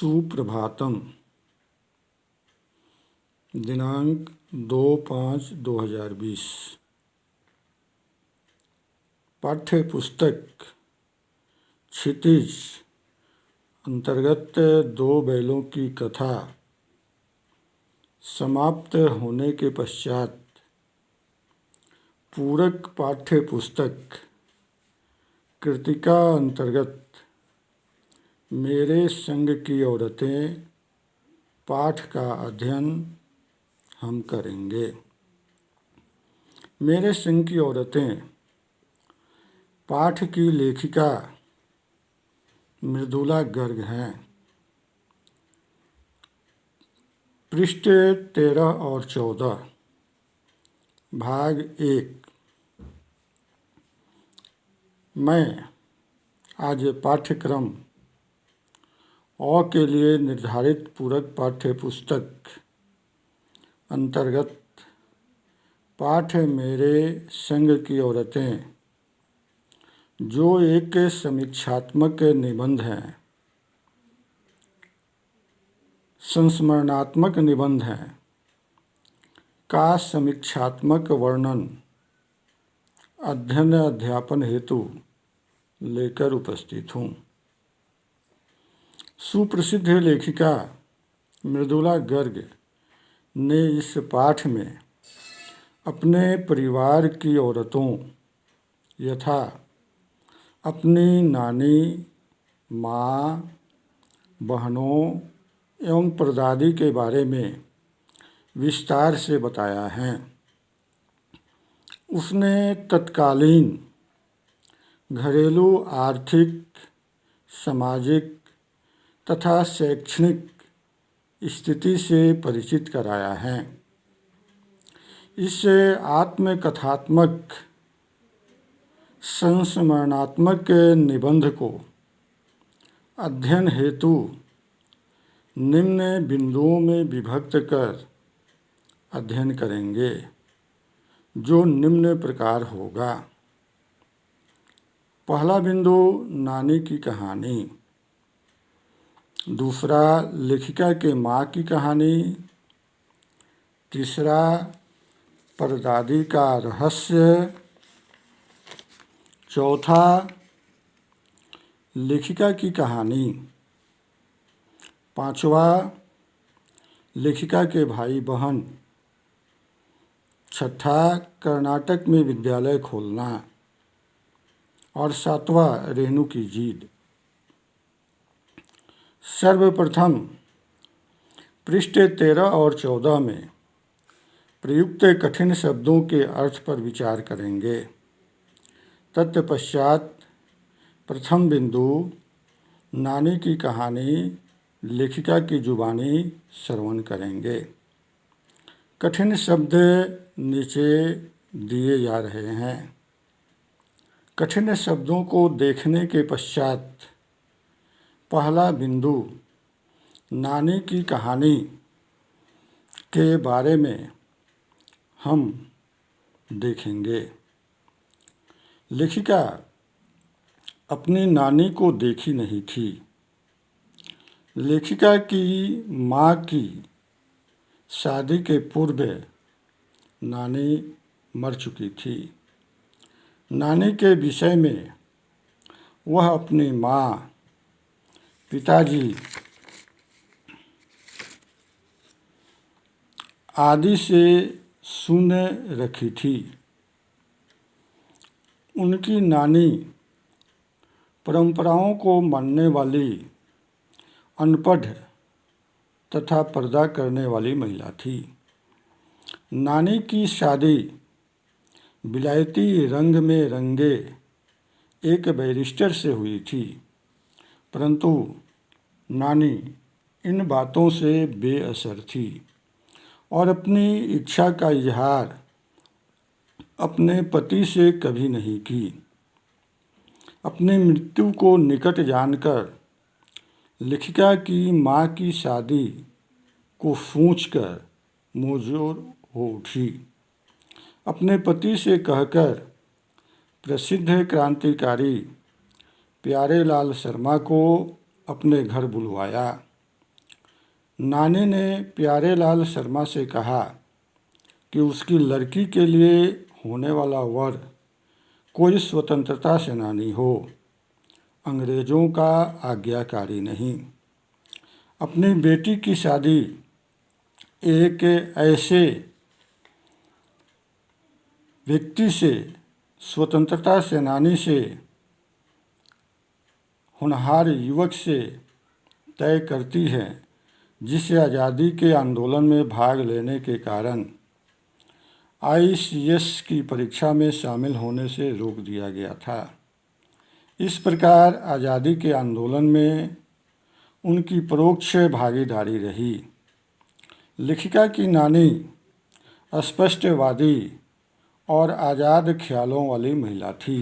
सुप्रभातम। दिनांक 2/5/2020। पाठ्य पुस्तक क्षितिज अंतर्गत दो बैलों की कथा समाप्त होने के पश्चात पूरक पाठ्य पुस्तक कृतिका अंतर्गत मेरे संग की औरतें पाठ का अध्ययन हम करेंगे। मेरे संग की औरतें पाठ की लेखिका मृदुला गर्ग हैं। पृष्ठ 13 और 14, भाग 1। मैं आज पाठ्यक्रम अ के लिए निर्धारित पूरक पाठ्य पुस्तक अंतर्गत पाठ मेरे संग की औरतें, जो एक समीक्षात्मक निबंध है, संस्मरणात्मक निबंध है, का समीक्षात्मक वर्णन अध्ययन अध्यापन हेतु लेकर उपस्थित हूँ। सुप्रसिद्ध लेखिका मृदुला गर्ग ने इस पाठ में अपने परिवार की औरतों यथा अपनी नानी, माँ, बहनों एवं परदादी के बारे में विस्तार से बताया है। उसने तत्कालीन घरेलू आर्थिक, सामाजिक तथा शैक्षणिक स्थिति से परिचित कराया है। इस आत्मकथात्मक संस्मरणात्मक निबंध को अध्ययन हेतु निम्न बिंदुओं में विभक्त कर अध्ययन करेंगे, जो निम्न प्रकार होगा। पहला बिंदु नानी की कहानी, दूसरा लेखिका के माँ की कहानी, तीसरा परदादी का रहस्य, चौथा लेखिका की कहानी, पांचवा लेखिका के भाई बहन, छठा कर्नाटक में विद्यालय खोलना और सातवां रेणु की जीद। सर्वप्रथम पृष्ठ 13 और 14 में प्रयुक्त कठिन शब्दों के अर्थ पर विचार करेंगे। तत्पश्चात प्रथम बिंदु नानी की कहानी लेखिका की जुबानी श्रवण करेंगे। कठिन शब्द नीचे दिए जा रहे हैं। कठिन शब्दों को देखने के पश्चात पहला बिंदु नानी की कहानी के बारे में हम देखेंगे। लेखिका अपनी नानी को देखी नहीं थी। लेखिका की माँ की शादी के पूर्व नानी मर चुकी थी। नानी के विषय में वह अपनी माँ, पिताजी आदि से सुन रखी थी। उनकी नानी परंपराओं को मानने वाली, अनपढ़ तथा पर्दा करने वाली महिला थी। नानी की शादी विलायती रंग में रंगे एक बैरिस्टर से हुई थी, परंतु नानी इन बातों से बेअसर थी और अपनी इच्छा का इजहार अपने पति से कभी नहीं की। अपनी मृत्यु को निकट जानकर लेखिका की माँ की शादी को सोचकर मुंहजोर हो उठी। अपने पति से कहकर प्रसिद्ध क्रांतिकारी प्यारेलाल शर्मा को अपने घर बुलवाया। नानी ने प्यारेलाल शर्मा से कहा कि उसकी लड़की के लिए होने वाला वर कोई स्वतंत्रता सेनानी हो, अंग्रेज़ों का आज्ञाकारी नहीं। अपनी बेटी की शादी एक ऐसे व्यक्ति से, स्वतंत्रता सेनानी से, होनहार युवक से तय करती है जिसे आज़ादी के आंदोलन में भाग लेने के कारण ICS की परीक्षा में शामिल होने से रोक दिया गया था। इस प्रकार आज़ादी के आंदोलन में उनकी परोक्ष भागीदारी रही। लेखिका की नानी स्पष्टवादी और आज़ाद ख्यालों वाली महिला थी।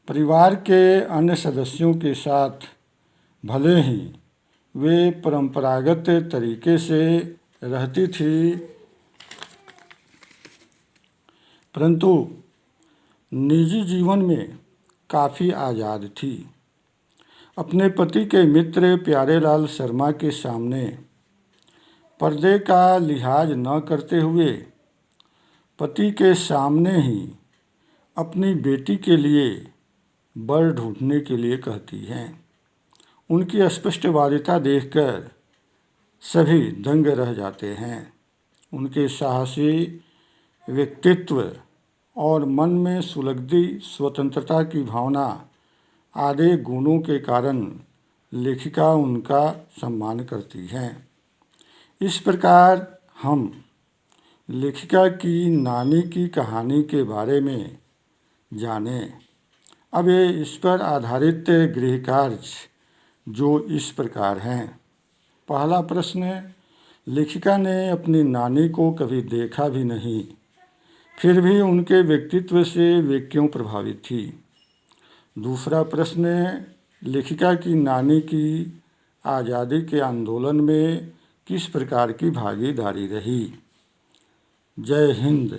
परिवार के अन्य सदस्यों के साथ भले ही वे परंपरागत तरीके से रहती थी, परंतु निजी जीवन में काफ़ी आज़ाद थी। अपने पति के मित्र प्यारेलाल शर्मा के सामने पर्दे का लिहाज न करते हुए पति के सामने ही अपनी बेटी के लिए वर ढूंढने के लिए कहती हैं। उनकी स्पष्टवादिता देखकर सभी दंग रह जाते हैं। उनके साहसी व्यक्तित्व और मन में सुलगती स्वतंत्रता की भावना आदि गुणों के कारण लेखिका उनका सम्मान करती हैं। इस प्रकार हम लेखिका की नानी की कहानी के बारे में जाने। अब ये इस पर आधारित गृह कार्य जो इस प्रकार हैं। पहला प्रश्न, लेखिका ने अपनी नानी को कभी देखा भी नहीं, फिर भी उनके व्यक्तित्व से वे क्यों प्रभावित थी? दूसरा प्रश्न, लेखिका की नानी की आज़ादी के आंदोलन में किस प्रकार की भागीदारी रही? जय हिंद।